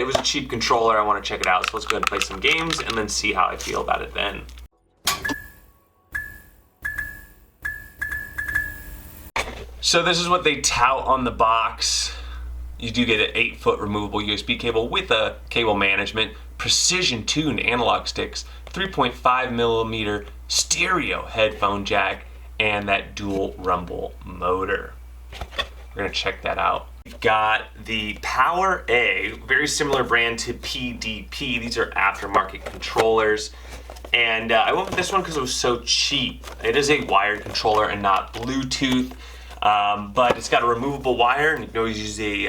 It was a cheap controller, I want to check it out, so let's go ahead and play some games and then see how I feel about it then. So this is what they tout on the box. You do get an 8-foot removable USB cable with a cable management, precision tuned analog sticks, 3.5 millimeter stereo headphone jack, and that dual rumble motor. We're gonna check that out. We've got the PowerA, very similar brand to PDP. These are aftermarket controllers. And I went with this one because it was so cheap. It is a wired controller and not Bluetooth. But it's got a removable wire, and you can always use a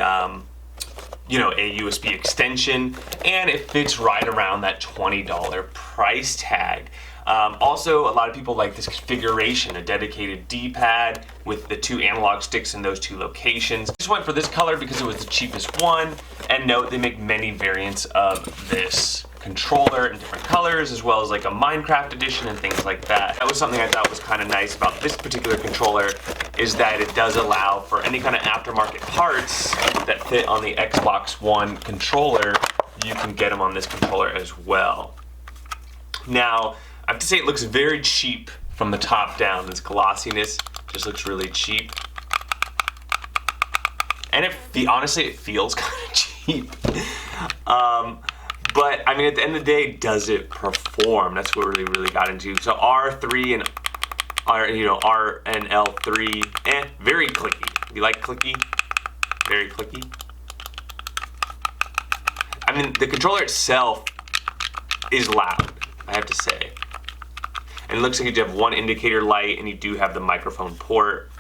USB extension, and it fits right around that $20 price tag. Also, a lot of people like this configuration, a dedicated D-pad with the 2 analog sticks in those 2 locations. I just went for this color because it was the cheapest one, and note they make many variants of this controller in different colors, as well as like a Minecraft edition and things like that. That was something I thought was kind of nice about this particular controller, is that it does allow for any kind of aftermarket parts that fit on the Xbox One controller. You can get them on this controller as well. Now, I have to say it looks very cheap from the top down. This glossiness just looks really cheap. And honestly, it feels kind of cheap. But I mean, at the end of the day, does it perform? That's what we really got into. So R3 and R and L3, very clicky. You like clicky? Very clicky. I mean, the controller itself is loud, I have to say. And it looks like you do have one indicator light, and you do have the microphone port.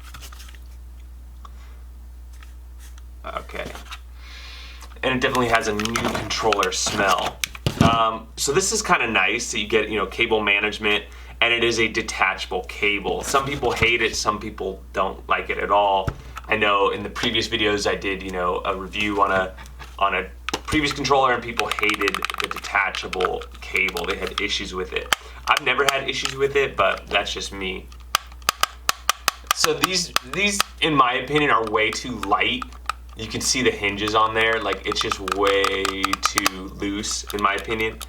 Okay. And it definitely has a new controller smell. So this is kind of nice that you get, cable management, and it is a detachable cable. Some people hate it, some people don't like it at all. I know in the previous videos I did, a review on a previous controller, and people hated the detachable cable. They had issues with it. I've never had issues with it, but that's just me. So these in my opinion are way too light. You can see the hinges on there, like it's just way too loose in my opinion.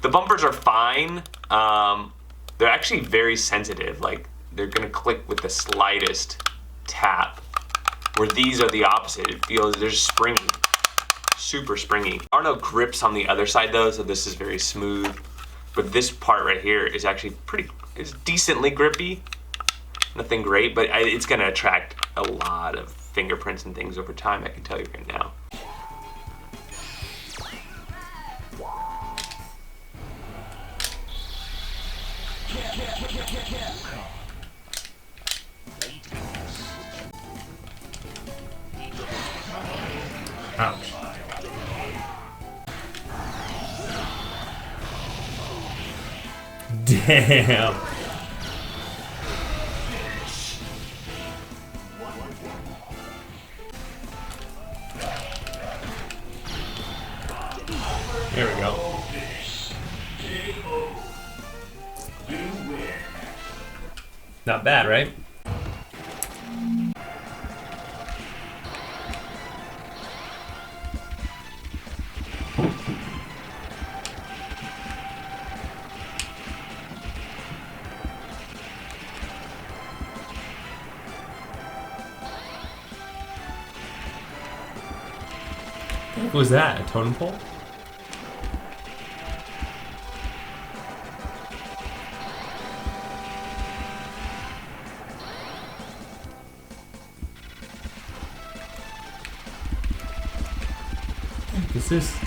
The bumpers are fine. They're actually very sensitive, like they're gonna click with the slightest tap, where these are the opposite. It feels, they're springy, super springy. There are no grips on the other side though, so this is very smooth. But this part right here is actually it's decently grippy. Nothing great, but it's gonna attract a lot of fingerprints and things over time, I can tell you right now. Ouch. Damn. There we go. Not bad, right? What was that? A totem pole? What is this?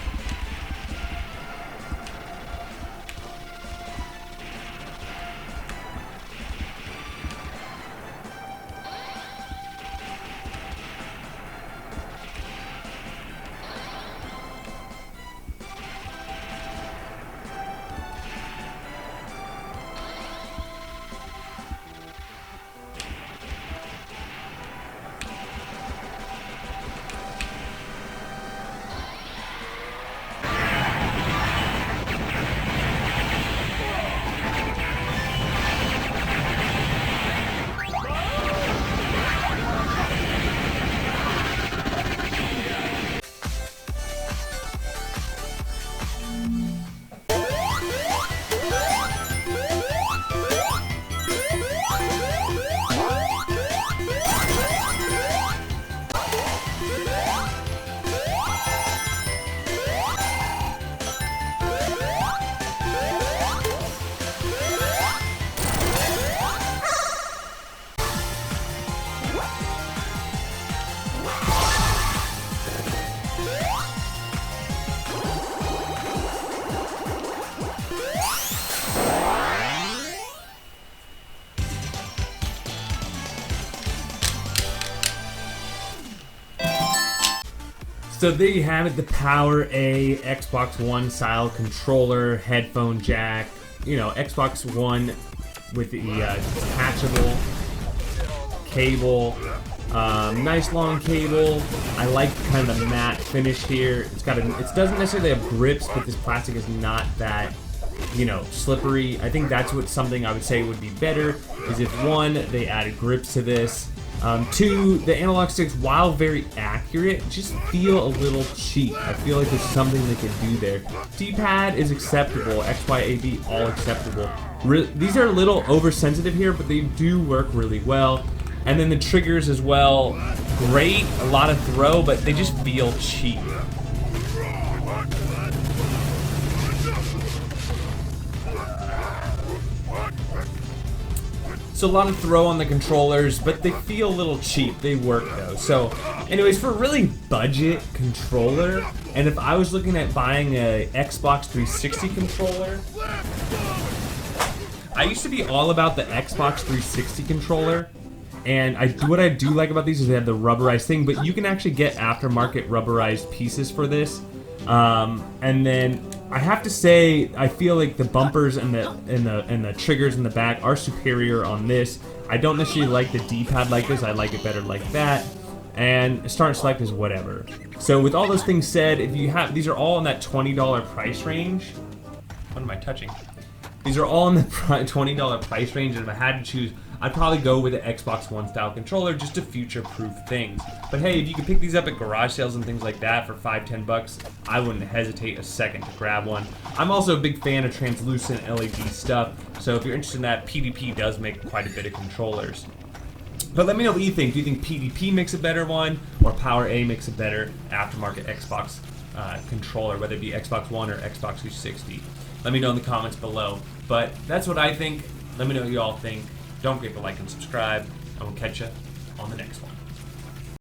So there you have it, the PowerA Xbox One style controller, headphone jack, you know, Xbox One with the detachable cable, nice long cable. I like kind of the matte finish here. It doesn't necessarily have grips, but this plastic is not that, you know, slippery. I think that's what something I would say would be better, is if one, they added grips to this. Two, the analog sticks, while very accurate, just feel a little cheap. I feel like there's something they could do there. D-pad is acceptable. X, Y, A, B, all acceptable. These are a little oversensitive here, but they do work really well. And then the triggers as well, great, a lot of throw, but they just feel cheap. So a lot of throw on the controllers, but they feel a little cheap. They work though. So anyways, for a really budget controller, and if I was looking at buying a Xbox 360 controller, I used to be all about the Xbox 360 controller, and what I do like about these is they have the rubberized thing, but you can actually get aftermarket rubberized pieces for this. And then I have to say, I feel like the bumpers and the triggers in the back are superior on this. I don't necessarily like the D-pad like this. I like it better like that. And start and select is whatever. So with all those things said, if you have, these are all in that $20 price range. What am I touching? These are all in the $20 price range, and if I had to choose, I'd probably go with an Xbox One style controller just to future-proof things. But hey, if you can pick these up at garage sales and things like that for $5-10, I wouldn't hesitate a second to grab one. I'm also a big fan of translucent LED stuff, so if you're interested in that, PDP does make quite a bit of controllers. But let me know what you think. Do you think PDP makes a better one, or PowerA makes a better aftermarket Xbox controller, whether it be Xbox One or Xbox 360? Let me know in the comments below. But that's what I think. Let me know what you all think. Don't forget to like and subscribe, and we'll catch you on the next one.